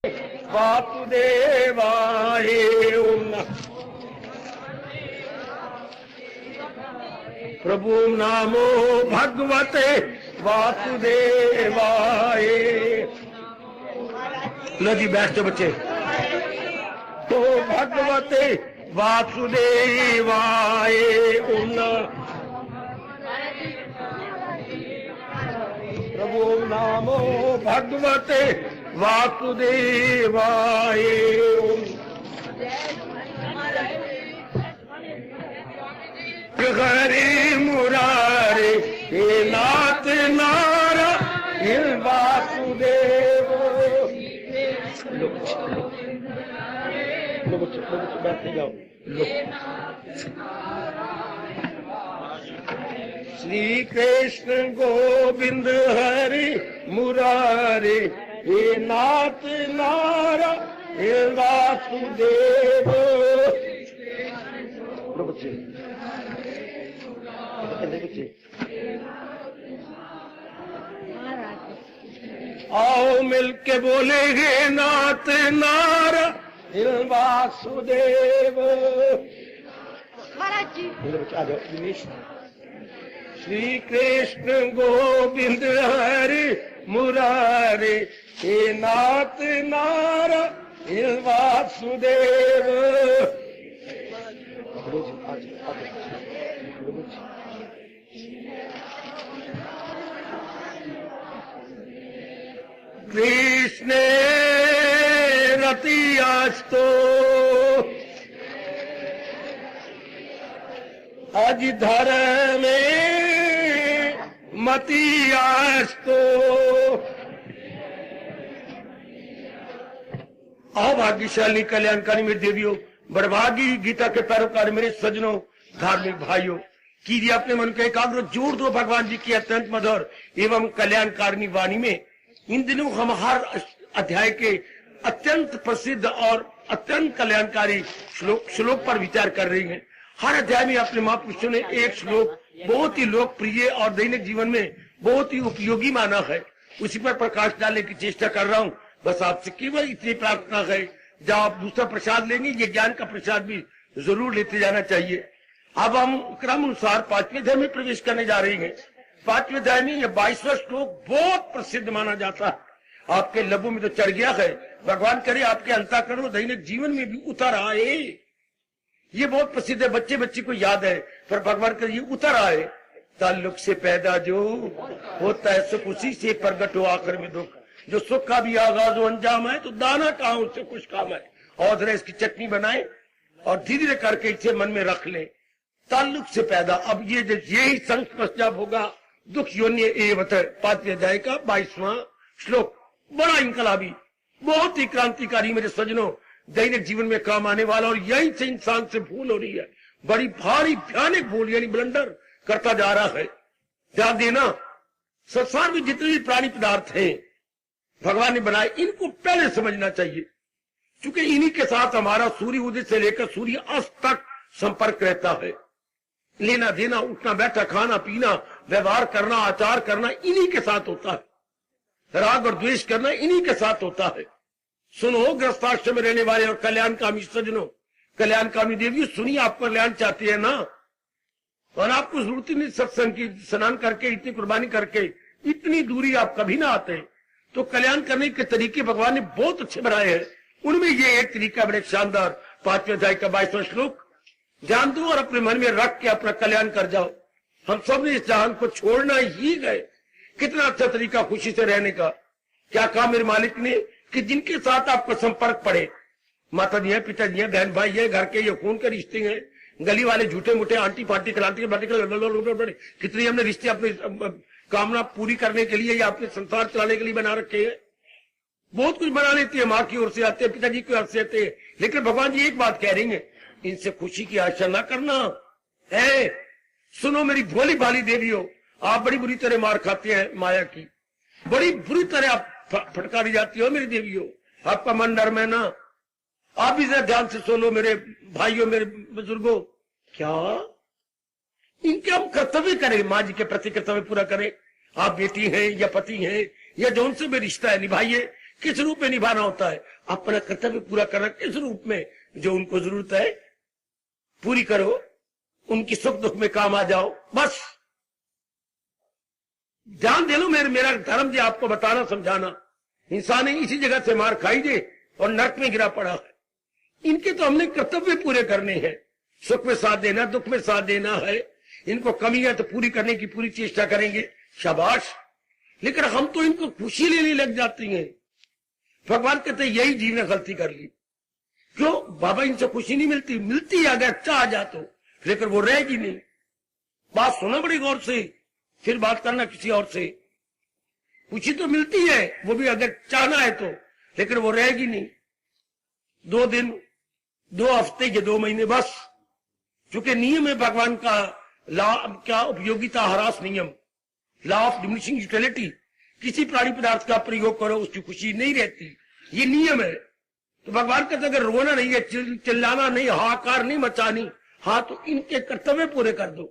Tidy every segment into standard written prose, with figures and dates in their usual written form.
वासुदेवाय ओम प्रभु नामो भगवते वासुदेवाय। लो जी बैठ जाओ बच्चे। तो भगवते वासुदेवाय ओम प्रभु नामो भगवते वासुदेवाय ओम। हरे मुरारे हे नाथ नारायण वासुदेव। लो बच्चे बैठते जाओ। श्री कृष्ण गोविंद हरि मुरारे हे नाथ नारायण वासुदेव। लो बच्चे आओ मिलके बोलेंगे नाथ नारायण वासुदेव। महाराज जी आ जाओ दिनेश। श्री कृष्ण गोविंद हरि मुरारे हे नाथ नारायण वासुदेव। कृष्ण रतियास्तो अज धर्म मतियास्तो। अभाग्यशाली कल्याणकारी मेरे देवियों, बड़भागी गीता के पैरोकार मेरे सज्जनों, धार्मिक भाइयों, कीजिए अपने मन का एकाग्र, जोड़ दो भगवान जी की अत्यंत मधुर एवं कल्याणकारिणी वाणी में। इन दिनों हम हर अध्याय के अत्यंत प्रसिद्ध और अत्यंत कल्याणकारी श्लोक पर विचार कर रही हैं। हर अध्याय में अपने महापुरुषों ने एक श्लोक बहुत ही लोकप्रिय और दैनिक जीवन में बहुत ही उपयोगी माना है, उसी पर प्रकाश डालने की चेष्टा कर रहा हूँ। बस आपसे केवल इतनी प्रार्थना है, जब आप दूसरा प्रसाद लेंगे ये ज्ञान का प्रसाद भी जरूर लेते जाना चाहिए। अब हम क्रम अनुसार 5वें अध्याय में प्रवेश करने जा रहे हैं। 5वें अध्याय में यह 22वां श्लोक बहुत प्रसिद्ध माना जाता है, आपके लबों में तो चढ़ गया है। भगवान करे आपके अंतःकरण और दैनिक जीवन में भी उतर आए। ये बहुत प्रसिद्ध है, बच्चे बच्चे को याद है, पर भगवान करे ये उतर आए। ताल्लुक से पैदा जो होता है सुख, उसी से प्रगट हो आखिर में दुख। जो सुख का भी आगाज हो अंजाम है, तो दाना कहाँ उससे कुछ काम है। और जरा इसकी चटनी बनाए और धीरे धीरे करके इसे मन में रख ले। ताल्लुक से पैदा, अब ये यही संस्पर्श जब होगा दुख योन्य एवत। 5वें अध्याय का 22वां श्लोक बड़ा इनकलाबी, बहुत ही क्रांतिकारी मेरे सज्जनों, दैनिक जीवन में काम आने वाला। और यही से इंसान से भूल हो रही है, बड़ी भारी भयानक भूल, यानी ब्लंडर करता जा रहा है। ध्यान देना, संसार में जितने भी प्राणी पदार्थ हैं भगवान ने बनाए, इनको पहले समझना चाहिए, क्योंकि इन्हीं के साथ हमारा सूर्य उदय से लेकर सूर्य अस्त तक संपर्क रहता है। लेना देना, उठना बैठा, खाना पीना, व्यवहार करना, आचार करना इन्हीं के साथ होता है। राग और द्वेष करना इन्हीं के साथ होता है। सुनो गृहस्थाश्रम में रहने वाले और कल्याणकामी सज्जनों, कल्याणकामी देवियों, सुनिए, आप कल्याण चाहते हैं ना, और आपको जरूरत नहीं सत्संग की, स्नान करके इतनी कुर्बानी करके इतनी दूरी आप कभी ना आते। तो कल्याण करने के तरीके भगवान ने बहुत अच्छे बनाए हैं, उनमें ये एक तरीका बड़े शानदार। 5वें अध्याय का 22वां श्लोक ध्यान दो और अपने मन में रख के अपना कल्याण कर जाओ। हम सब ने इस जहान को छोड़ना ही गए, कितना अच्छा तरीका खुशी से रहने का। क्या कहा मेरे मालिक ने कि जिनके साथ आपका संपर्क पड़े, माता जी है, पिता जी है, बहन भाई है, घर के ये खून के रिश्ते हैं, गली वाले झूठे मूठे आंटी पार्टी क्रांति कितने हमने रिश्ते अपने कामना पूरी करने के लिए या अपने संसार चलाने के लिए बना रखे हैं। बहुत कुछ बना लेते हैं, माँ की ओर से आते हैं, पिताजी की ओर से आते हैं, लेकिन भगवान जी एक बात कह रही है, इनसे खुशी की आशा ना करना है। सुनो मेरी भोली भाली देवियों, आप बड़ी बुरी तरह मार खाते हैं माया की, बड़ी बुरी तरह आप फटकारी जाती हो मेरी देवियों। आपका मन नरम है ना, आप भी जरा ध्यान से सुनो मेरे भाइयों, मेरे बुजुर्गों। क्या इनके हम कर्तव्य करें, माँ जी के प्रति कर्तव्य पूरा करें। आप बेटी हैं या पति हैं या जो उनसे भी रिश्ता है निभाइए, किस रूप में निभाना होता है, अपना कर्तव्य पूरा करना किस रूप में, जो उनको जरूरत है पूरी करो, उनकी सुख दुख में काम आ जाओ, बस ध्यान दे लो। मेरा धर्म जो आपको बताना समझाना, इंसान ने इसी जगह से मार खाई दे और नरक में गिरा पड़ा है। इनके तो हमने कर्तव्य पूरे करने हैं, सुख में साथ देना, दुख में साथ देना है, इनको कमियां तो पूरी करने की पूरी चेष्टा करेंगे, शाबाश। लेकिन हम तो इनको खुशी लेने लग जाते हैं। भगवान कहते यही जीव ने गलती कर ली। क्यों बाबा, इनसे खुशी नहीं मिलती, मिलती अगर चाह जा तो, लेकिन वो रहेगी नहीं। बात सुना बड़ी गौर से, फिर बात करना किसी और से। खुशी तो मिलती है, वो भी अगर चाहना है तो, लेकिन वो रहेगी नहीं। 2 दिन, 2 हफ्ते या 2 महीने बस। चूंकि नियम है भगवान का, लॉ क्या उपयोगिता ह्रास नियम, लॉ ऑफ डिमिनिशिंग यूटिलिटी। किसी प्राणी पदार्थ का प्रयोग करो उसकी खुशी नहीं रहती, ये नियम है। तो भगवान कहते अगर रोना नहीं है, चिल्लाना नहीं, हाहाकार नहीं मचानी, हाँ तो इनके कर्तव्य पूरे कर दो।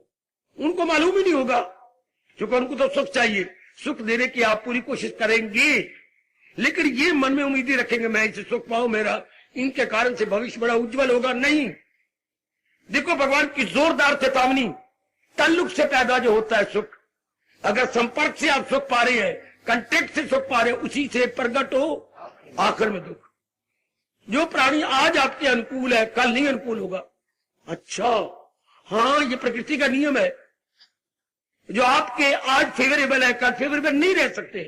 उनको मालूम ही नहीं होगा, क्योंकि उनको तो सुख चाहिए, सुख देने की आप पूरी कोशिश करेंगे, लेकिन ये मन में उम्मीदें रखेंगे मैं इसे सुख पाऊं, मेरा इनके कारण से भविष्य बड़ा उज्जवल होगा। नहीं, देखो भगवान की जोरदार चेतावनी, ताल्लुक से पैदा जो होता है सुख, अगर संपर्क से आप सुख पा रहे हैं, कंटेक्ट से सुख पा रहे हैं, उसी से प्रकट हो आखिर में दुख। जो प्राणी आज आपके अनुकूल है कल नहीं अनुकूल होगा। अच्छा हाँ, ये प्रकृति का नियम है। जो आपके आज फेवरेबल है कल फेवरेबल नहीं रह सकते,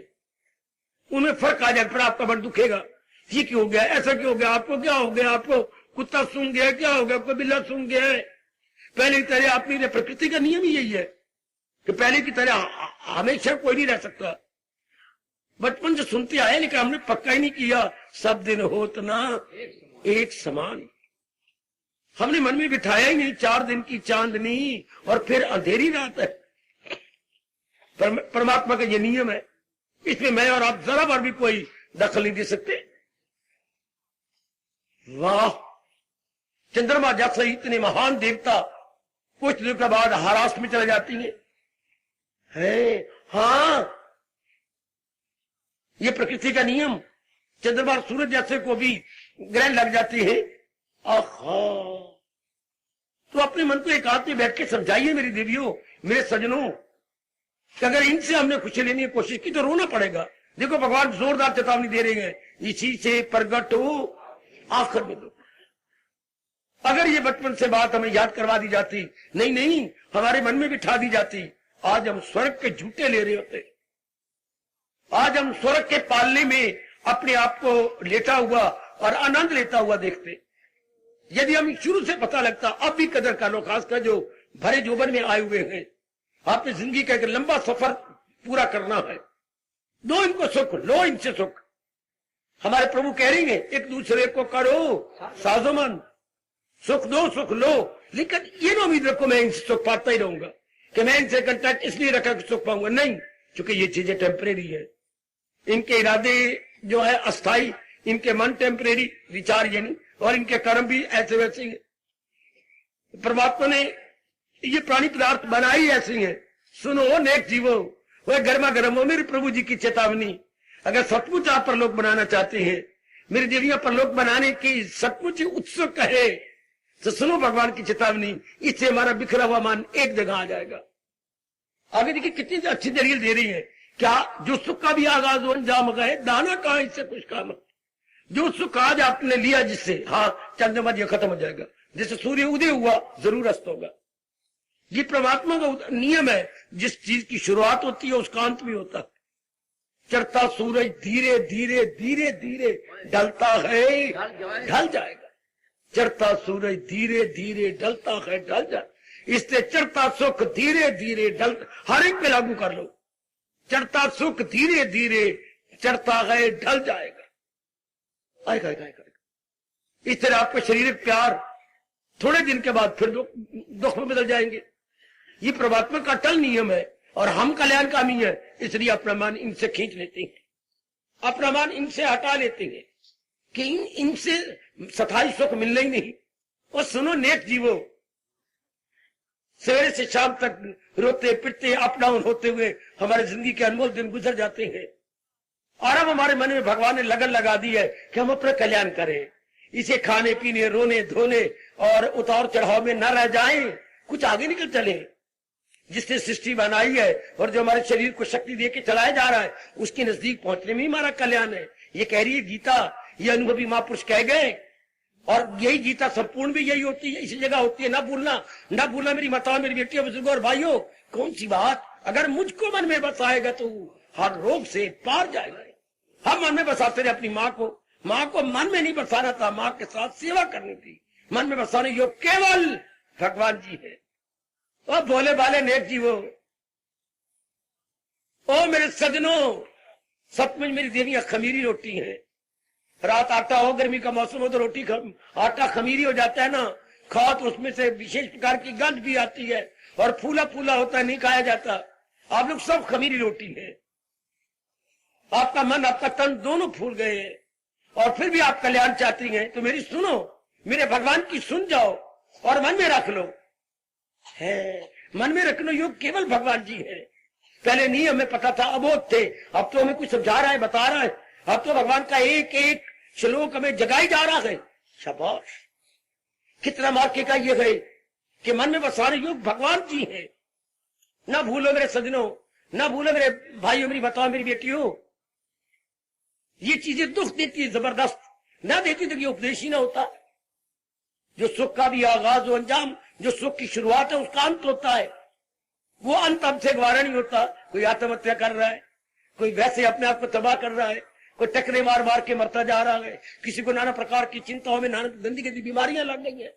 उनमें फर्क आ जाएगा, फिर आपका मन दुखेगा। ये क्यों हो गया, ऐसा क्यों हो गया, आपको क्या हो गया, आपको कुत्ता सूंघ गया, क्या हो गया, आपको बिल्ला सूंघ गया है। पहले की तरह आप नहीं, प्रकृति का नियम ही यही है कि पहले की तरह हमेशा कोई नहीं रह सकता। बचपन से सुनते आए, लेकिन हमने पक्का ही नहीं किया, सब दिन होत ना एक समान। हमने मन में बिठाया ही नहीं, 4 दिन की चांदनी और फिर अंधेरी रात है। परमात्मा का ये नियम है, इसमें मैं और आप जरा बार भी कोई दखल नहीं दे सकते। वाह, चंद्रमा जैसे इतने महान देवता कुछ दिनों के बाद ह्रास में चले जाती है। हाँ, ये प्रकृति का नियम। चंद्रमा सूरज जैसे को भी ग्रहण लग जाती है। आहा, तो अपने मन को एकांत में बैठ के समझाइए मेरी देवियों, मेरे सजनों, कि अगर इनसे हमने खुशी लेने की कोशिश की तो रोना पड़ेगा। देखो भगवान जोरदार चेतावनी दे रहे हैं, इसी से प्रकट हो आखिर में दुख। अगर ये बचपन से बात हमें याद करवा दी जाती, नहीं हमारे मन में बिठा दी जाती, आज हम स्वर्ग के झूठे ले रहे होते। आज हम स्वर्ग के पालने में अपने आप को लेटा हुआ और आनंद लेता हुआ देखते। यदि हम शुरू से पता लगता, अब भी कदर कर लो, खासकर जो भरे जोबन में आए हुए हैं, आपने जिंदगी का एक लंबा सफर पूरा करना है, दो इनको सुख, लो इनसे सुख। हमारे प्रभु कह रही है एक दूसरे को करो साजोमन, सुख दो सुख लो। लेकिन ये ना उम्मीद रखो मैं इनसे सुख पाता ही रहूंगा, कि मैं इनसे कंटेक्ट इसलिए रखा कि सुख पाऊंगा। नहीं, क्योंकि ये चीजें टेम्परेरी है, इनके इरादे जो है अस्थाई, इनके मन टेम्परेरी, विचार यानी, और इनके कर्म भी ऐसे वैसे ही। परमात्मा ने ये प्राणी पदार्थ बनाई ऐसी है। सुनो नेक जीवो, वह गर्मा गर्म हो, मेरे प्रभु जी की चेतावनी। अगर सचमुच आप परलोक बनाना चाहते हैं, मेरी देवियां परलोक बनाने की सचमुच उत्सुक है, तो सुनो भगवान की चेतावनी। इससे हमारा बिखरा हुआ मन एक जगह आ जाएगा। आगे देखिए कितनी अच्छी दलील दे रही है। क्या जो सुख का भी आगाज हो अंजाम गए, दाना कहां इससे कुछ काम। जो सुख आज आपने लिया जिससे, हाँ चंद्रमा जी खत्म हो जाएगा, जैसे सूर्य उदय हुआ जरूर अस्त होगा। ये परमात्मा का नियम है, जिस चीज की शुरुआत होती है उसका अंत भी होता है। चढ़ता सूरज धीरे धीरे धीरे धीरे ढलता है, ढल जाएगा। चढ़ता सूरज धीरे धीरे ढलता है, ढल जाए। इससे चढ़ता सुख धीरे धीरे ढल, हर एक पे लागू कर लो। चढ़ता सुख धीरे धीरे चढ़ता है, ढल जाएगा, आएगा आएगा। इस तरह आपका शारीरिक प्यार थोड़े दिन के बाद फिर दुख में बदल जाएंगे। ये परमात्मा का अटल नियम है, और हम कल्याणकामी है, इसलिए अपना मन इनसे खींच लेते हैं, अपना मन इनसे हटा लेते हैं कि इनसे सथाई सुख मिलना ही नहीं। और सुनो नेक जीवो, सवेरे से शाम तक रोते पिटते अप डाउन होते हुए हमारे जिंदगी के अनमोल दिन गुजर जाते हैं। और अब हमारे मन में भगवान ने लगन लगा दी है कि हम अपना कल्याण करें, इसे खाने पीने रोने धोने और उतार चढ़ाव में न रह जाएं, कुछ आगे निकल चले। जिसने सृष्टि बनाई है और जो हमारे शरीर को शक्ति दे के चलाया जा रहा है, उसके नजदीक पहुंचने में ही हमारा कल्याण है। ये कह रही है गीता, ये अनुभवी महापुरुष कह गए, और यही गीता संपूर्ण भी यही होती है, इसी जगह होती है। ना भूलना मेरी माताओं, मेरी बेटियों, बुजुर्गों और भाइयों, कौन सी बात, अगर मुझको मन में बसाएगा तो हर रोग से पार जाएगा। हम मन में बसाते रहे अपनी माँ को मन में नहीं बसाना था, माँ के साथ सेवा करनी थी। मन में बसाने योग केवल भगवान जी है। और भोले भाले नेक जीवो, ओ मेरे सजनों, सचमुच मेरी देवियां खमीरी रोटी है। रात आटा हो, गर्मी का मौसम हो तो रोटी आटा खमीरी हो जाता है ना, खाओ तो उसमें से विशेष प्रकार की गंध भी आती है और फूला फूला होता है, नहीं खाया जाता। आप लोग सब खमीरी रोटी है। आपका मन आपका तन दोनों फूल गए हैं और फिर भी आप कल्याण चाहती हैं, तो मेरी सुनो, मेरे भगवान की सुन जाओ और मन में रख लो। है मन में रखना योग केवल भगवान जी है। पहले नहीं हमें पता था, अबोध थे, अब तो हमें कुछ समझा रहा है, बता रहा है। अब तो भगवान का एक एक श्लोक हमें जगाई जा रहा है। शाबाश, कितना मार्के का ये है कि मन में बसाने योग भगवान जी है। ना भूलो मेरे सजनों, ना भूलो मेरे भाइयों, मेरी बताओ मेरी बेटियों, ये चीजें दुख देती है जबरदस्त, ना देती तो ये उपदेश ही ना होता। जो सुख का भी आगाज हो अंजाम, जो सुख की शुरुआत है उसका अंत होता है, वो अंत हमसे गवारा नहीं होता। कोई आत्महत्या कर रहा है, कोई वैसे अपने आप को तबाह कर रहा है, कोई टकरे मार मार के मरता जा रहा है, किसी को नाना प्रकार की चिंताओं में नाना गंदी गंदी बीमारियां लग गई है।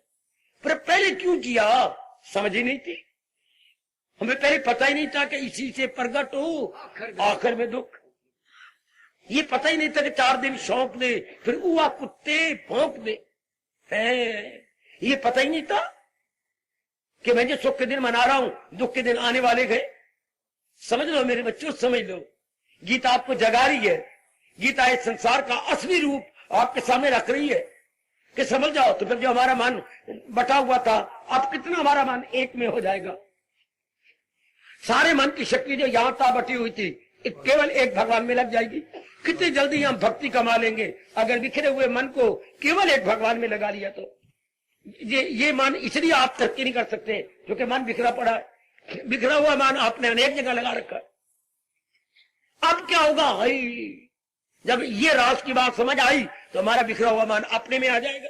पर पहले क्यों किया, समझ ही नहीं थी, हमें पहले पता ही नहीं था कि इसी से प्रगट हो आखिर में दुख। ये पता ही नहीं था कि 4 दिन शौक दे फिर हुआ कुत्ते भौंक दे। ये पता ही नहीं था कि मैं जो सुख के दिन मना रहा हूं, दुख के दिन आने वाले गए। समझ लो मेरे बच्चों, समझ लो, गीता आपको जगा रही है। गीता इस संसार का असली रूप आपके सामने रख रही है कि समझ जाओ। तो फिर जो हमारा मन बटा हुआ था, अब कितना हमारा मन एक में हो जाएगा। सारे मन की शक्ति जो यहां था बटी हुई थी, केवल एक भगवान में लग जाएगी। कितनी जल्दी हम भक्ति कमा लेंगे अगर बिखरे हुए मन को केवल एक भगवान में लगा लिया तो। ये मन इसलिए आप तरक्की नहीं कर सकते क्योंकि मन बिखरा पड़ा है। बिखरा हुआ मन आपने अनेक जगह लगा रखा। अब क्या होगा, जब ये राज की बात समझ आई तो हमारा बिखरा हुआ मन अपने में आ जाएगा।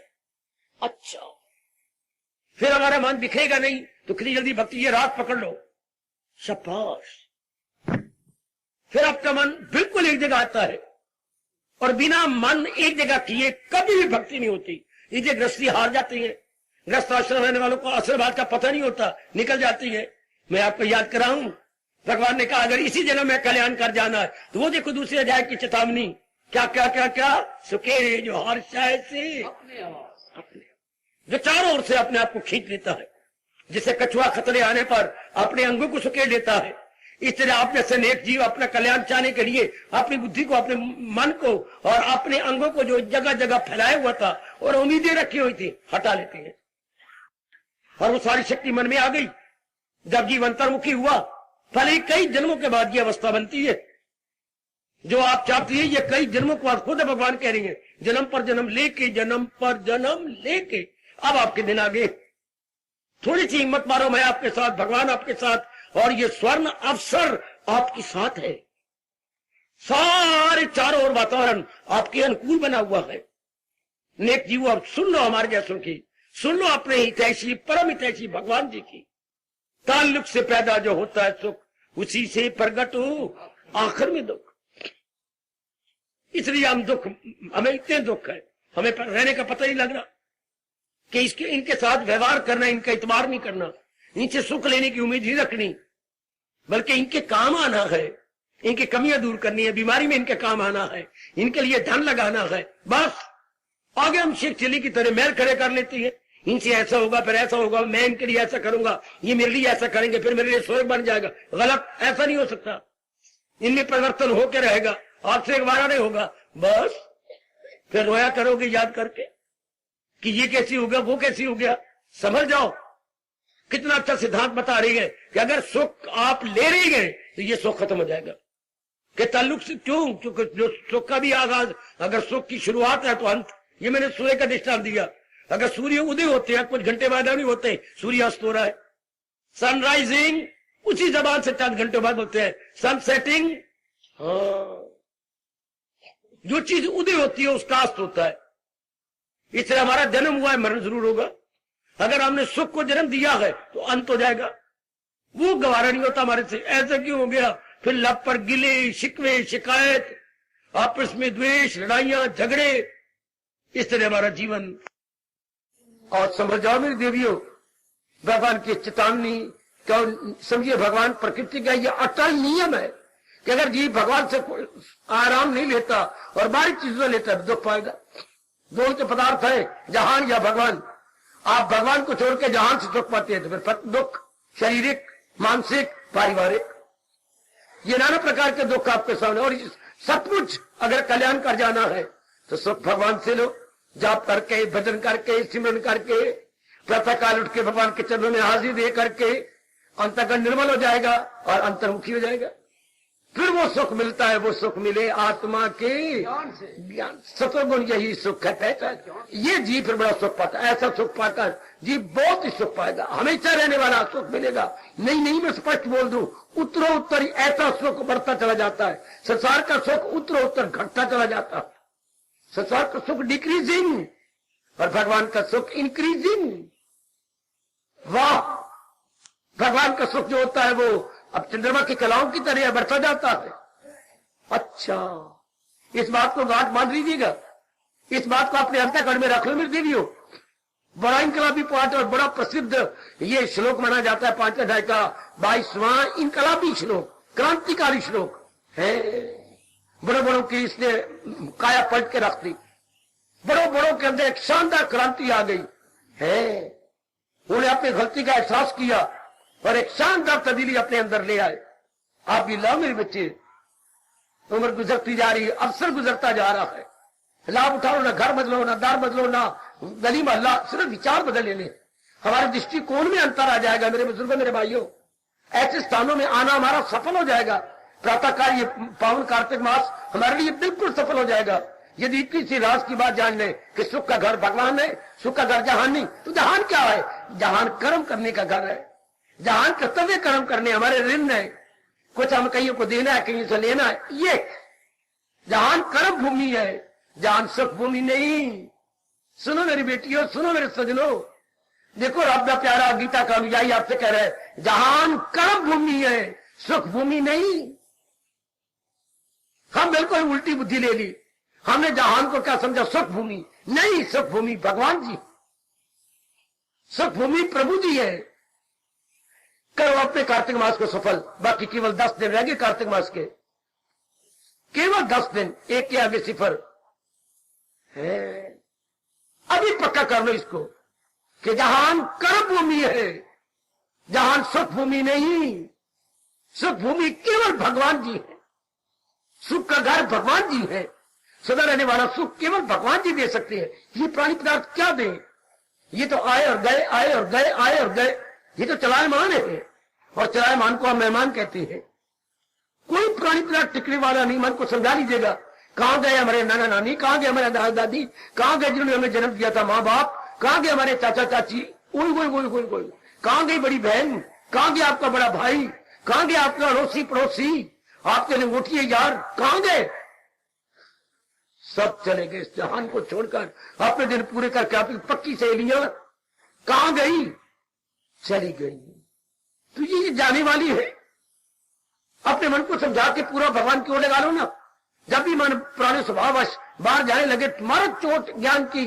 अच्छा, फिर हमारा मन बिखरेगा नहीं तो कितनी जल्दी भक्ति, ये राज पकड़ लो, शाबाश। फिर आपका मन बिल्कुल एक जगह आता है और बिना मन एक जगह किए कभी भी भक्ति नहीं होती। ये गृहस्थी हार जाती है। गृहस्थ आश्रम रहने वालों को असर बात का पता नहीं होता, निकल जाती है। मैं आपको याद कराऊं, भगवान ने कहा अगर इसी जन्म में कल्याण कर जाना है तो वो देखो दूसरे अध्याय की चेतावनी, क्या क्या क्या क्या, सुखे जो हर्ष से अपने जो चारों ओर से अपने आप को खींच लेता है, जिसे कछुआ खतरे आने पर अपने अंगों को सुकेड़ लेता है। इस तरह आप जैसे नेक जीव अपना कल्याण चाहने के लिए अपनी बुद्धि को, अपने मन को और अपने अंगों को जो जगह जगह फैलाया हुआ था और उम्मीदें रखी हुई थी, हटा लेते हैं और वो सारी शक्ति मन में आ गई। जब जीव अंतर्मुखी हुआ, भले कई जन्मों के बाद ये अवस्था बनती है जो आप चाहती है। ये कई जन्मों के बाद खुद भगवान कह रही है, जन्म पर जन्म लेके, जन्म पर जन्म लेके अब आपके दिन आ गए। थोड़ी सी हिम्मत मारो, मैं आपके साथ, भगवान आपके साथ, और ये स्वर्ण अवसर आपके साथ है। सारे चारों ओर वातावरण आपके अनुकूल बना हुआ है। नेक जीवो, अब सुन लो हमारे जैसों की, सुन लो अपने हितैषी, परम हितैषी भगवान जी की। ताल्लुक से पैदा जो होता है सुख, उसी से प्रगट हो आखिर में दुख। इसलिए हम दुख, हमें इतने दुख है, हमें रहने का पता नहीं लग रहा कि इनके साथ व्यवहार करना, इनका इतबार नहीं करना, इनसे सुख लेने की उम्मीद नहीं रखनी, बल्कि इनके काम आना है, इनकी कमियां दूर करनी है, बीमारी में इनके काम आना है, इनके लिए धन लगाना है। बस आगे हम शेख चिल्ली की तरह मैल खड़े कर लेती है, इनसे ऐसा होगा फिर ऐसा होगा, मैं इनके लिए ऐसा करूंगा, ये मेरे लिए ऐसा करेंगे फिर मेरे लिए स्वर्ग बन जाएगा। गलत, ऐसा नहीं हो सकता। इनमें परिवर्तन होकर रहेगा, आपसे एक बार नहीं होगा। बस फिर रोया करोगे याद करके कि ये कैसी हो गया, वो कैसी हो गया। समझ जाओ कितना अच्छा सिद्धांत बता रही है कि अगर सुख आप ले रही हैं तो ये सुख खत्म हो जाएगा। के ताल्लुक से क्यों? क्योंकि जो सुख का भी आगाज, अगर सुख की शुरुआत है तो अंत। ये मैंने सूर्य का दृष्टांत दिया। अगर सूर्य उदय होते हैं कुछ घंटे बाद नहीं होते, सूर्य अस्त हो रहा है। सनराइजिंग उसी जबान से चंद घंटे बाद होते हैं। सन सेटिंग, जो चीज उदय होती है उसका अस्त होता है। इसलिए हमारा जन्म हुआ है, मरण जरूर होगा। अगर हमने सुख को जन्म दिया है तो अंत हो जाएगा। वो गवारा नहीं होता हमारे से। ऐसा क्यों हो गया? फिर लब पर गिले शिकवे, शिकायत, आपस में द्वेष, लड़ाइयां, झगड़े। इस तरह हमारा जीवन। और समझ जाओ मेरी देवियों, भगवान की चेतावनी क्यों समझिए। भगवान प्रकृति का ये अटल नियम है कि अगर जीव भगवान से आराम नहीं लेता और बाहरी चीजों लेता तो दुख पाएगा। दोनों के पदार्थ है, जहान या भगवान। आप भगवान को छोड़ के जहान से दुख पाते हैं तो फिर दुख शारीरिक, मानसिक, पारिवारिक, ये नाना प्रकार के दुख आपके सामने। और सब कुछ अगर कल्याण कर जाना है तो सुख भगवान से लो। जाप करके, भजन करके, सिमरन करके, प्रातः काल उठ के भगवान के चरणों में हाजिर दे करके अंतःकरण निर्मल हो जाएगा और अंतर्मुखी हो जाएगा। फिर वो सुख मिलता है। वो सुख मिले आत्मा के ज्ञान। सतोगुण यही सुख है। ये जीव फिर बड़ा सुख पाता है। ऐसा सुख पाता है जीव बहुत ही सुख पाएगा, हमेशा रहने वाला सुख मिलेगा। नहीं मैं स्पष्ट बोल दूं, उत्तरोत्तर ऐसा सुख बढ़ता चला जाता है। संसार का सुख उत्तरोत्तर घटता चला जाता है। संसार का सुख डिक्रीजिंग और भगवान का सुख इंक्रीजिंग। वाह, भगवान का सुख जो होता है वो अब चंद्रमा की कलाओं की तरह बढ़ता जाता है। अच्छा, इस बात को गांठ बांध लीजिएगा। इस बात को अपने अंतःकरण में रख लो मेरी देवियों। बड़ा इनकलाबी पाठ और बड़ा प्रसिद्ध ये श्लोक माना जाता है 5 अध्याय का 22वां इनकलाबी श्लोक, क्रांतिकारी श्लोक है। बड़ों बड़ों की इसने काया पलट के रख दी। बड़ों बड़ों के अंदर एक शानदार क्रांति आ गई है। उन्हें अपनी गलती का एहसास किया और एक शानदार तब्दीली अपने अंदर ले आए। आप भी लाओ मेरे बच्चे, उम्र गुजरती जा रही है, अवसर गुजरता जा रहा है। लाभ उठाओ, ना घर बदलो, ना दार बदलो, ना गली मोहल्ला, सिर्फ विचार बदल लेने। हमारे दृष्टिकोण में अंतर आ जाएगा मेरे बुजुर्गों, मेरे भाइयों। ऐसे स्थानों में आना हमारा सफल हो जाएगा। प्रातःकाल ये पावन कार्तिक मास हमारे लिए बिल्कुल सफल हो जाएगा यदि इतनी सी राज की बात जान ले कि सुख का घर भगवान है, सुख का घर जहान नहीं। तो जहान क्या है? जहान कर्म करने का घर है। जहान कर्तव्य कर्म करने, हमारे ऋण है, कुछ हम कहीं को देना है, कहीं से लेना है। ये जहान कर्म भूमि है, जहान सुख भूमि नहीं। सुनो मेरी बेटियों, सुनो मेरे सजनों, देखो रब का प्यारा गीता का अनुयायी आपसे कह रहा है जहान कर्म भूमि है, सुख भूमि नहीं। हम बिल्कुल उल्टी बुद्धि ले ली। हमने जहान को क्या समझा? सुख भूमि नहीं, सुख भूमि भगवान जी, सुख भूमि प्रभु जी है। करो अपने कार्तिक मास को सफल। बाकी केवल 10 दिन रह गए कार्तिक मास के, केवल 10 दिन, एक के आगे सिफर है। अभी पक्का कर लो इसको कि जहान कर्म भूमि है, जहान सुख भूमि नहीं। सुख भूमि केवल भगवान जी है। सुख का घर भगवान जी है। सदा रहने वाला सुख केवल भगवान जी दे सकते हैं। ये प्राणी पदार्थ क्या दें? ये तो आए और गए, आए और गए, आए और गए। ये तो चलायमान है और चलायमान को हम मेहमान कहते हैं। कोई प्राणी पदार्थ टिकने वाला नहीं। मन को समझा लीजिएगा। कहां गए हमारे नाना नानी, कहां गए हमारे दादा दादी, कहां गए जिन्होंने हमें जन्म दिया था माँ बाप, कहां गए हमारे चाचा चाची, कोई कहां गई बड़ी बहन, कहां गया आपका बड़ा भाई, कहां गया आपका अड़ोसी पड़ोसी, आपके लंगोटिए यार, कहां गए? सब चले गए इस जहान को छोड़कर। अपने दिन पूरे करके आपकी पक्की सहेलियां कहां गई? चली गई। तो ये जाने वाली है। अपने मन को समझा के पूरा भगवान की ओर लगा लो ना। जब भी मन पुराने स्वभाववश बाहर जाने लगे, तुम्हारा चोट ज्ञान की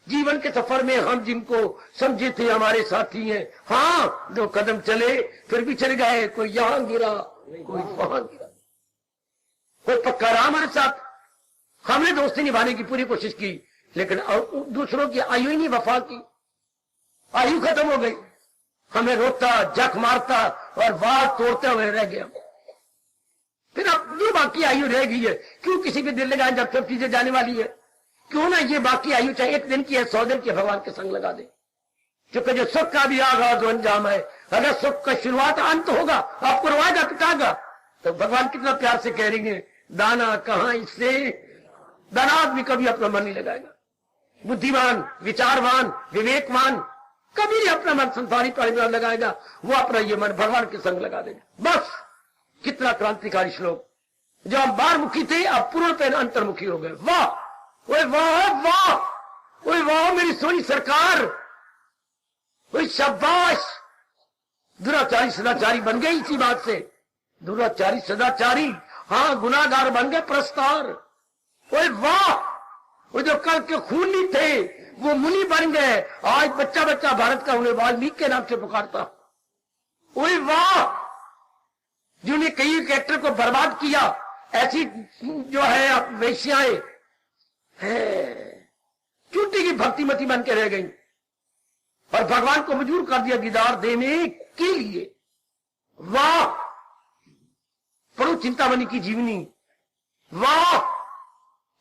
जीवन के सफर में हम जिनको समझे थे हमारे साथी हैं, हाँ 2 कदम चले फिर भी चले गए। कोई यहां गिरा, कोई वहां गिरा, कोई पक्का रहा हमारे साथ। हमने दोस्ती निभाने की पूरी कोशिश की, लेकिन दूसरों की आयु ही नहीं वफा की। आयु खत्म हो गई। हमें रोता, जख मारता और वार तोड़ते हुए रह गया। फिर अब जो बाकी आयु रह गई है, क्यों किसी पे दिल लगाए जब सब चीजें जाने वाली है? क्यों ना ये बाकी आयु चाहे 1 दिन की है, 100 दिन की, भगवान के संग लगा दे। क्योंकि जो सुख का भी आगाज जो अंजाम है, अगर सुख का शुरुआत अंत होगा, आपको रुआएगा पिटागा, तो भगवान कितना प्यार से कह रही है दाना कहां इससे। दाना आदमी कभी अपना मन नहीं लगाएगा। बुद्धिमान, विचारवान, विवेकवान कभी नहीं अपना मन संसारी प्राणी में लगाएगा। वो अपना ये मन भगवान के संग लगा देगा। बस कितना क्रांतिकारी श्लोक। जो हम बाहरमुखी थे अब पूर्ण पे अंतर्मुखी हो गए। वाह ओए वाह वाह, ओए वाह मेरी सोनी सरकार, ओए शाबाश। दुराचारी सदाचारी बन गए इसी बात से। दुराचारी सदाचारी, हाँ गुनाहगार बन गए प्रस्तार। ओए वाह, वो जो कल के खूनी थे वो मुनि बन गए। आज बच्चा बच्चा भारत का उन्हें वाल्मीकि के नाम से पुकारता। ओए वाह, जिन्होंने कई कैरेक्टर को बर्बाद किया, ऐसी जो है वेश्याएं चूटी की भक्तिमती बन के रह गई और भगवान को मजबूर कर दिया दीदार देने के लिए। वाह, पढ़ो चिंतामणि की जीवनी। वाह,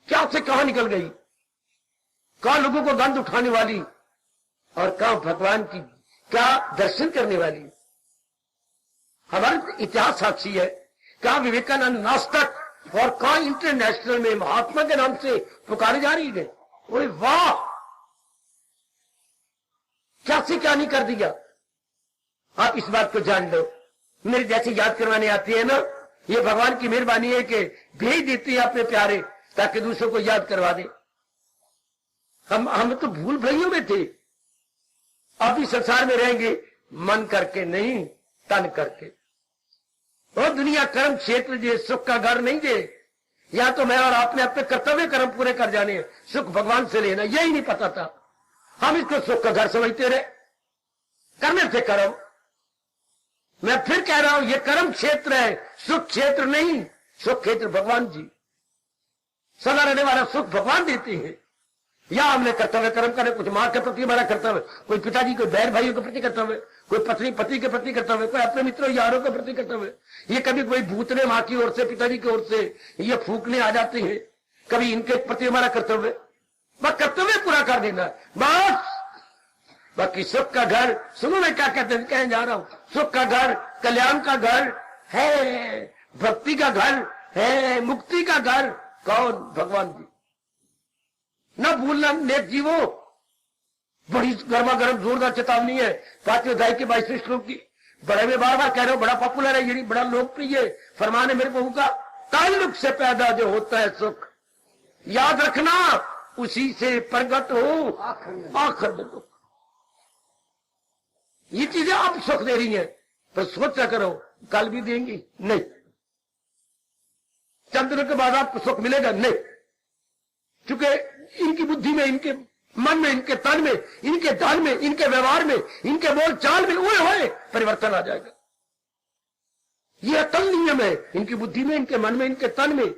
क्या से कहां निकल गई, कहां लोगों को गंध उठाने वाली और कहां भगवान की क्या दर्शन करने वाली। हमारा इतिहास साक्षी है। कहां विवेकानंद नास्तिक और कहां इंटरनेशनल में महात्मा के नाम से पुकारे जा रही है। ओए वाह, क्या से क्या नहीं कर दिया। आप इस बात को जान लो। मेरे जैसे याद करवाने आती है ना, ये भगवान की मेहरबानी है कि भेज देती है अपने प्यारे ताकि दूसरों को याद करवा दे। हम तो भूल भुलैयों में थे। अब इस संसार में रहेंगे मन करके नहीं, तन करके। और दुनिया कर्म क्षेत्र दे, सुख का घर नहीं दे। या तो मैं और आपने अपने कर्तव्य कर्म पूरे कर जाने, सुख भगवान से लेना, यही नहीं पता था। हम इसको सुख का घर समझते रहे। करने से कर्म, मैं फिर कह रहा हूं ये कर्म क्षेत्र है, सुख क्षेत्र नहीं। सुख क्षेत्र भगवान जी, सदा रहने वाला सुख भगवान देते हैं। या हमने कर्तव्य कर्म करे, कुछ मां के प्रति हमारा कर्तव्य, कोई पिताजी, कोई बहन भाइयों के प्रति कर्तव्य, कोई पत्नी पति के प्रति कर्तव्य, कोई अपने मित्रों यारों के प्रति कर्तव्य। ये कभी कोई भूतने मां की ओर से, पिताजी की ओर से ये फूकने आ जाते हैं, कभी इनके प्रति हमारा कर्तव्य, बस कर्तव्य पूरा कर देना बस। बाकी सुख का घर, सुनो मैं क्या कहते हैं, कहने जा रहा हूं। सुख का घर, कल्याण का घर है, भक्ति का घर है, मुक्ति का घर कौन? भगवान जी। न भूलना नेक जीवो। बड़ी गर्मा गर्म जोरदार चेतावनी है 5वें अध्याय के 22वें श्लोक की। बड़े में बार बार कह रहे हो, बड़ा पॉपुलर है, ये बड़ा लोकप्रिय है। फरमान है मेरे प्रभु का, ताल्लुक से पैदा जो होता है सुख, याद रखना उसी से प्रगट हो आखंड दुख। ये चीजें अब सुख दे रही हैं, तो सोचा करो कल भी देंगी नहीं। चंद दिनों के बाद आपको सुख मिलेगा नहीं, क्योंकि इनकी बुद्धि में, इनके मन में, इनके तन में, इनके धन में, इनके व्यवहार में, इनके बोल चाल में उड़े हुए परिवर्तन आ जाएगा। यह अटल नियम है। इनकी बुद्धि में, इनके मन में, इनके तन में,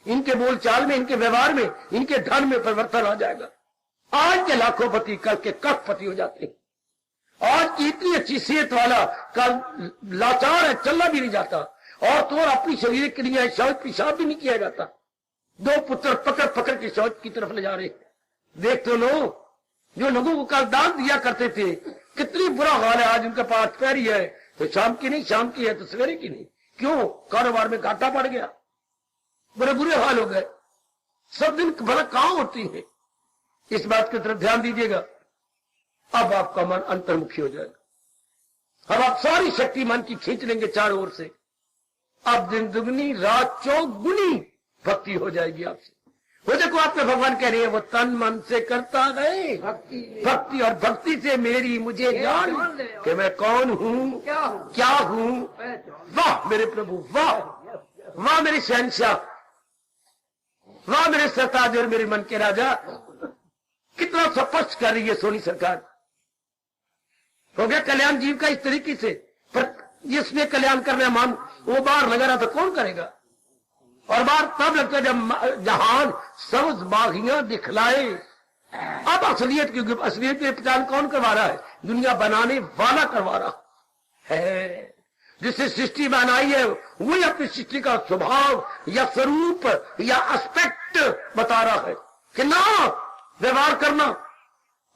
इनके बोल चाल में, इनके व्यवहार में, इनके धन में परिवर्तन आ जाएगा। आज के लाखों पति कल के करोड़पति हो जाते हैं। आज की इतनी अच्छी सेहत वाला कल लाचार है, चलना भी नहीं जाता। और तो और अपनी शरीर के लिए शौच पेशाब भी नहीं किया जाता। 2 पुत्र पकड़ पकड़ के शौच की तरफ ले जा रहे। देख तो लो, जो लोगों को कल दान दिया करते थे, कितनी बुरा हाल है आज उनका। 5 पैरी है तो शाम की नहीं, शाम की है तो सवेरे की नहीं। क्यों? कारोबार में घाटा पड़ गया, बड़े बुरे हाल हो गए। सब दिन भला कहां होती है। इस बात की तरफ ध्यान दीजिएगा। अब आपका मन अंतर्मुखी हो जाएगा। अब आप सारी शक्ति मन की खींच लेंगे चारों ओर से। अब दिन दुगनी रात चौगुनी भक्ति हो जाएगी आपसे। वो देखो आपके भगवान कह रहे हैं, वो तन मन से करता रहे भक्ति, और भक्ति से मेरी मुझे जान कि मैं कौन हूं, क्या हूं। वाह मेरे प्रभु, वाह वाह मेरे शहंशाह, वाह मेरे सरताज और मेरे मन के राजा। कितना स्पष्ट कर रही है सोनी सरकार। हो गया कल्याण जीव का इस तरीके से, पर जिसने कल्याण करना मान वो बाहर लगा रहा था, कौन करेगा। और बार तब लगता है जब जहान सबज बागियां दिखलाए। अब असलियत की, असलियत की पहचान कौन करवा रहा है? दुनिया बनाने वाला करवा रहा है। जिससे सृष्टि बनाई है वही अपनी सृष्टि का स्वभाव या स्वरूप या एस्पेक्ट बता रहा है कि ना व्यवहार करना।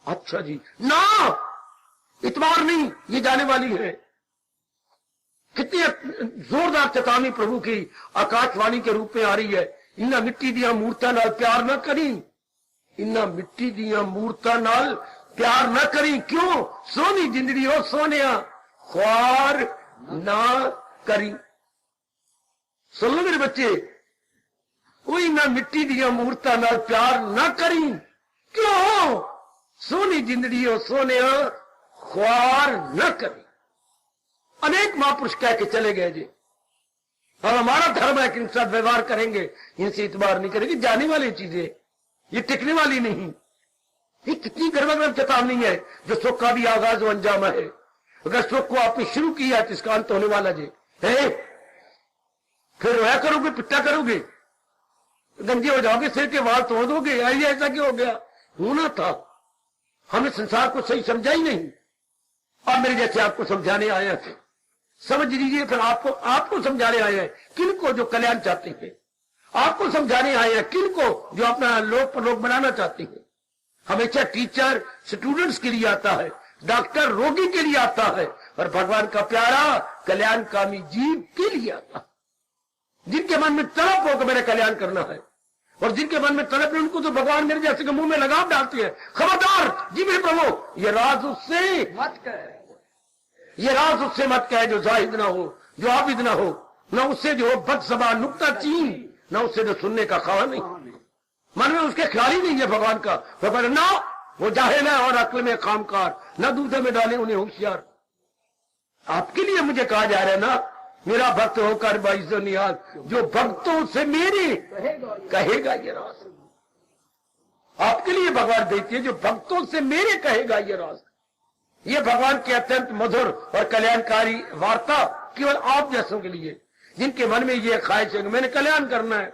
अच्छा जी, ना इतबार नहीं, ये जाने वाली है। कितनी जोरदार चेतावनी प्रभु की आकाशवाणी के रूप में आ रही है। इन्ना मिट्टी दिया मूर्तां नाल प्यार ना करी, इन्ना मिट्टी दिया मूर्तां नाल प्यार ना करी। क्यों? सोनी जिंदड़ी हो सोनिया ख्वार ना करी। सुन लो मेरे बच्चे, वो इन्ना मिट्टी दिया मूर्तां नाल प्यार ना करी। क्यों? सोनी जिंदड़ी हो सोनिया ख्वार न करी। अनेक महापुरुष कह के चले गए जी, और हमारा धर्म है कि इनके साथ व्यवहार करेंगे, इनसे इतबार नहीं करेंगे। जाने वाली चीजें, ये टिकने वाली नहीं। ये कितनी गर्म चेतावनी है। जो सुख का भी आगाज वो अंजाम है। अगर सुख को आपने शुरू किया तो इसका अंत होने वाला जी है। फिर रोया करोगे, पिट्टा करोगे, गंजे हो जाओगे, सिर के वाल तोड़ दोगे। ऐसा क्यों हो गया? होना था। हमने संसार को सही समझा ही नहीं, और मेरे जैसे आपको समझाने आए हैं। समझ लीजिए, फिर आपको समझाने आए हैं किनको? जो कल्याण चाहते हैं। आपको समझाने आए हैं किनको? जो अपना लोक परलोक बनाना चाहते हैं। हमेशा टीचर स्टूडेंट्स के लिए आता है, डॉक्टर रोगी के लिए आता है, और भगवान का प्यारा कल्याणकामी जीव के लिए आता है। जिनके मन में तड़प हो कि मेरा कल्याण करना है, और जिनके मन में तड़प है, उनको तो भगवान मेरे जैसे के मुंह में लगाम डालती है। खबरदार जी मेरे प्रभु, ये राज उससे मत कहे, ये राज उससे मत कहे जो जाहिद ना हो, जो आबिद ना हो, न उससे जो बदसबा नुक्ता चीन, न उससे जो सुनने का ख्वाह नहीं। मन में उसके ख्याल ही नहीं है भगवान का। भगवान ना, वो जाहिल है और अक्ल में कामकार, न दूसरे में डाले उन्हें होशियार। आपके लिए मुझे कहा जा रहा है ना, मेरा भक्त होकर बाइज़ो नियाज, जो भक्तों से मेरे कहेगा ये राज। आपके लिए भगवान देती है, जो भक्तों से मेरे कहेगा ये राज। ये भगवान की अत्यंत मधुर और कल्याणकारी वार्ता केवल आप जैसों के लिए, जिनके मन में ये ख्वाहिश है कि मैंने कल्याण करना है,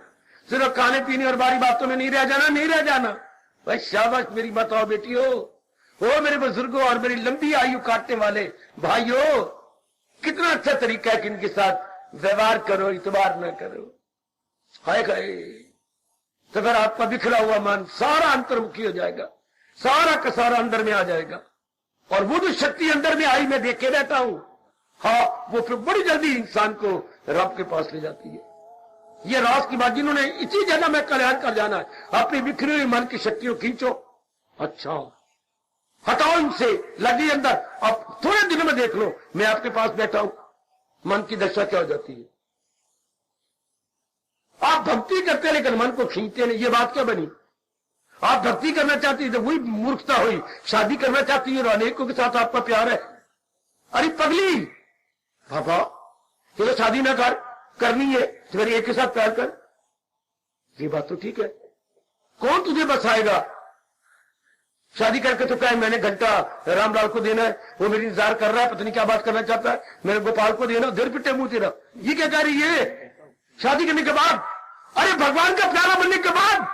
सिर्फ खाने पीने और बारी बातों में नहीं रह जाना, नहीं रह जाना। भाई शाबाश मेरी बताओ बेटियों, हो मेरे बुजुर्गों और मेरी लंबी आयु काटने वाले भाइयों, कितना अच्छा तरीका है कि इनके साथ व्यवहार करो, इतबार न करो। हाय हाय, तो फिर आपका बिखरा हुआ मन सारा अंतर्मुखी हो जाएगा, सारा का सारा अंदर में आ जाएगा। और वो जो शक्ति अंदर में आई, मैं देख के रहता हूं, हाँ, वो फिर बड़ी जल्दी इंसान को रब के पास ले जाती है। ये रास की बात, जिन्होंने इसी जगह में कल्याण कर जाना है, अपनी बिखरी हुई मन की शक्तियों खींचो, अच्छा हटाओ इनसे, लगी अंदर। अब थोड़े दिनों में देख लो, मैं आपके पास बैठा हूं, मन की दशा क्या हो जाती है। आप भक्ति करते हैं लेकिन मन को खींचते नहीं। ये बात क्या बनी? आप भक्ति करना चाहती है तो वही मूर्खता हुई। शादी करना चाहती है और अनेकों के साथ आपका प्यार है। अरे पगली बाबा, चलो शादी ना करनी है तो मेरे एक के साथ प्यार कर। ये बात तो ठीक है, कौन तुझे बसाएगा? शादी करके तो क्या है, मैंने घंटा रामलाल को देना है, वो मेरी इंतजार कर रहा है, पता नहीं क्या बात करना चाहता है, मेरे गोपाल को देना, देर पिटे मुंह तेरा। ये क्या कह रही है? शादी करने के बाद, अरे भगवान का प्यारा बनने के बाद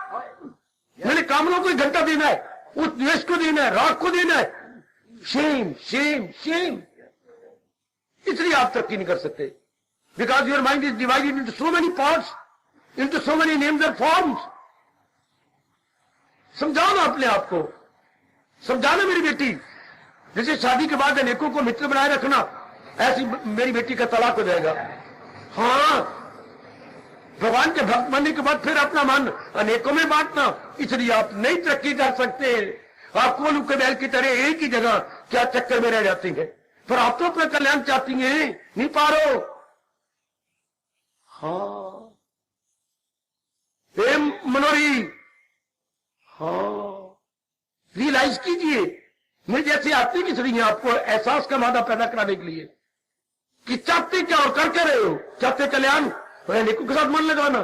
मैंने कामनों को घंटा देना है, उस द्वेष को देना है, राग को देना है। Shem Shem Shem. इसलिए आप तरक्की नहीं कर सकते, because your mind is divided into so many parts, into so many names and forms. समझाओ ना अपने आप को, समझाना मेरी बेटी। जैसे शादी के बाद अनेकों को मित्र बनाए रखना, ऐसी मेरी बेटी का तलाक हो जाएगा। हाँ, भगवान के भक्त बनने के बाद फिर अपना मन अनेकों में बांटना, इसलिए आप नहीं तरक्की कर सकते। आप कोलू के बैल की तरह एक ही जगह क्या चक्कर में रह जाती है। पर आप तो अपना कल्याण चाहती हैं, नहीं पा रहे हो। हाँ मनोरी, हाँ रियलाइज कीजिए, मेरे जैसे आती किस रही है आपको एहसास का मादा पैदा कराने के लिए कि चाहते क्या और कर रहे हो। चाहते कल्याण और अनेकों के साथ मन लगाना,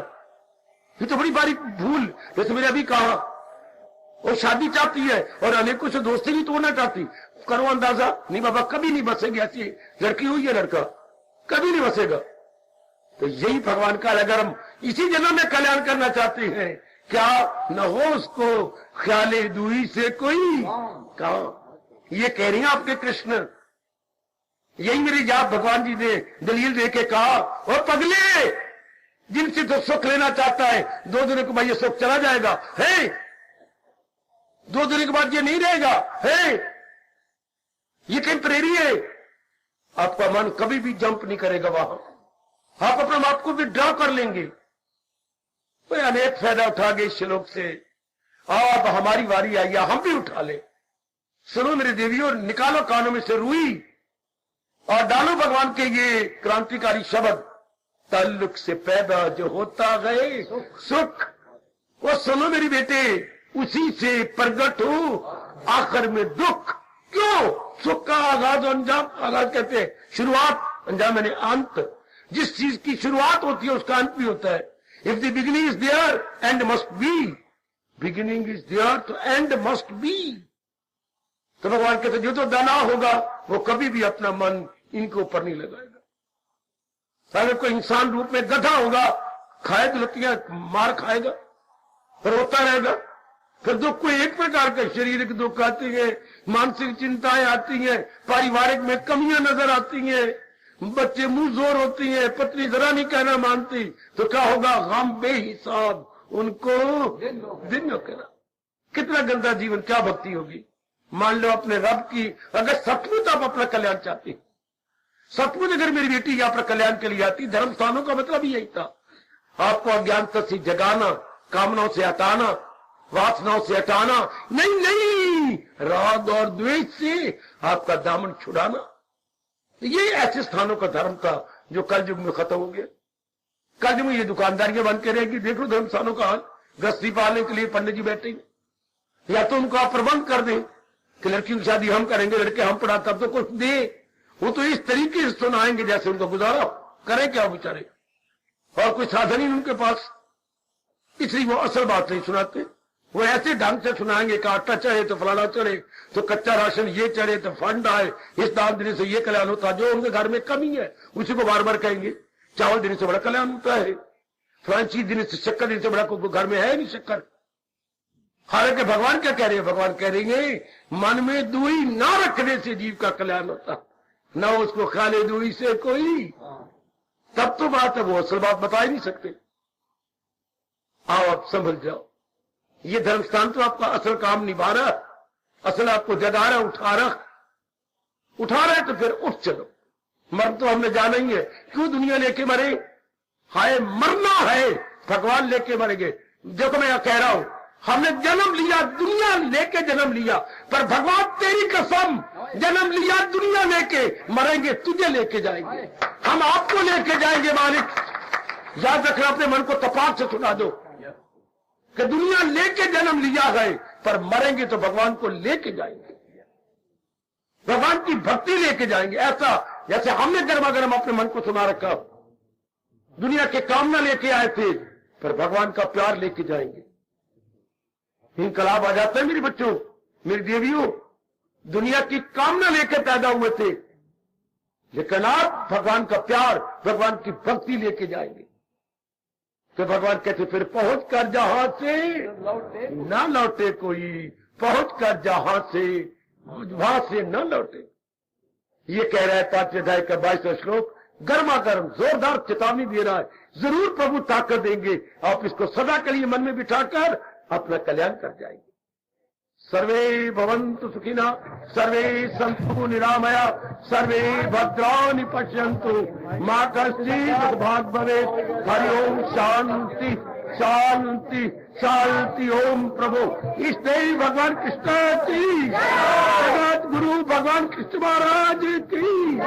ये तो बड़ी बड़ी भूल। जैसे मैंने अभी कहा, वो शादी चाहती है और अनेकों से दोस्ती भी तोड़ना चाहती। करो अंदाजा, नहीं बाबा कभी नहीं बसेगी ऐसी लड़की हुई है, लड़का कभी नहीं बसेगा। तो यही भगवान का, अगर हम इसी जन्म में कल्याण करना चाहते हैं, क्या न हो उसको ख्याले दूरी से कोई कहा। ये कह रही हैं आपके कृष्ण, यही मेरी जाप भगवान जी ने दलील दे के कहा। और पगले, जिनसे तो सुख लेना चाहता है, 2 दिनों के बाद ये सुख चला जाएगा है, 2 दिनों के बाद ये नहीं रहेगा है, ये टेम्परेरी है। आपका मन कभी भी जंप नहीं करेगा वहां, आप अपने आप को भी ड्रा कर लेंगे। कोई अनेक फायदा उठा गए इस श्लोक से। अब हमारी बारी आई, हम भी उठा ले। सुनो मेरे देवियों, निकालो कानों में से रुई और डालो भगवान के ये क्रांतिकारी शब्द, ताल्लुक से पैदा जो होता गए सुख, वो सुनो मेरी बेटे, उसी से प्रगट हो आखिर में दुख। क्यों? सुख का आगाज और अंजाम, आगाज कहते हैं शुरुआत, अंजाम यानी अंत। जिस चीज की शुरुआत होती है उसका अंत भी होता है। If the beginning is there, end must be. Beginning is there तो एंड मस्ट बी। तो भगवान कहते जो तो दाना होगा वो कभी भी अपना मन इनके ऊपर नहीं लगाएगा। अगर कोई इंसान रूप में गधा होगा, खाए तो लतियां मार खाएगा, रोता रहेगा। फिर दुख कोई एक प्रकार का शारीरिक दुख आती है, मानसिक चिंताएं आती हैं, पारिवारिक में कमियां नजर आती हैं, बच्चे मुंह जोर होती हैं, पत्नी जरा नहीं कहना मानती, तो क्या होगा? गम बेहिसाब उनको दिन कहना। कितना गंदा जीवन, क्या भक्ति होगी। मान लो अपने रब की, अगर सचमुच आप अपना कल्याण चाहते, सचमुच अगर मेरी बेटी अपना कल्याण के लिए आती, धर्म स्थानों का मतलब ही यही था, आपको अज्ञानता से जगाना, कामनाओं से हटाना, वासनाओं से हटाना। नहीं नहीं, राग और द्वेष से आपका दामन छुड़ाना। ये ऐसे स्थानों का धर्म था जो कल युग में खत्म हो गया। कल युग में ये दुकानदारियां बन के रहेगी। देख लो धर्म स्थानों का हाल, गृहस्थी पालने के लिए पंडित जी बैठेंगे, या तो उनको आप प्रबंध कर दें कि लड़कियों की शादी हम करेंगे, लड़के हम पढ़ा, तब तो कुछ दे। वो तो इस तरीके से सुनाएंगे जैसे उनको गुजारा करें क्या बेचारे, और कोई साधन ही उनके पास, इसलिए वो असल बात नहीं सुनाते। वो ऐसे ढंग से सुनाएंगे कि आटा चढ़े तो फलाना चढ़े, तो कच्चा राशन ये चढ़े तो फंड आए, इस दान देने से ये कल्याण होता। जो उनके घर में कमी है उसी को बार बार कहेंगे। चावल देने से बड़ा कल्याण होता है, फलानी चीज देने से, शक्कर देने से बड़ा कोई घर में है नहीं शक्कर। हालांकि भगवान क्या कह रहे हैं? भगवान कह रहे हैं मन में दूरी ना रखने से जीव का कल्याण होता, ना उसको खाले दूरी से कोई। तब तो बात है, वो असल बात बता ही नहीं सकते। आओ आप समझ जाओ, ये धर्मस्थान तो आपका असल काम निभा रहा, असल आपको जगा रहा, उठा रहा है तो फिर उठ चलो। मर तो हमने जाना ही है, क्यों दुनिया लेके मरे? हाय मरना है, भगवान लेके मरेंगे। देखो मैं कह रहा हूं, हमने जन्म लिया, दुनिया लेके जन्म लिया, पर भगवान तेरी कसम, जन्म लिया दुनिया लेके, मरेंगे तुझे लेके जाएंगे, हम आपको लेके जाएंगे मालिक। याद रखना, अपने मन को तपाक से सुना दो कि दुनिया लेके जन्म लिया है, पर मरेंगे तो भगवान को लेके जाएंगे, भगवान की भक्ति लेके जाएंगे। ऐसा जैसे हमने गर्मा गर्म अपने मन को सुना रखा, दुनिया के कामना लेके आए थे, पर भगवान का प्यार लेके जाएंगे। इनकलाब आ जाता है मेरे बच्चों, मेरी देवियों, दुनिया की कामना लेकर पैदा हुए थे, लेकिन आप भगवान का प्यार, भगवान की भक्ति लेके जाएंगे। तो भगवान कहते फिर पहुंच कर जहां से ना लौटे कोई, पहुंच कर जहां से वहां से न लौटे। ये कह रहा है 5वें अध्याय का 22वां श्लोक, गर्मा गर्म जोरदार चेतावनी दे रहा है, जरूर प्रभु ताकत देंगे। आप इसको सदा के लिए मन में बिठाकर अपना कल्याण कर जाएंगे। सर्वे भवन्तु सुखिनः, सर्वे सन्तु निरामया, सर्वे भद्राणि पश्यन्तु, मा कश्चित् भाग् भवेत्। हरि ओम शांति शांति शांति। ओम प्रभु इष्टे भगवान कृष्ण की, जगत गुरु भगवान कृष्ण महाराज की।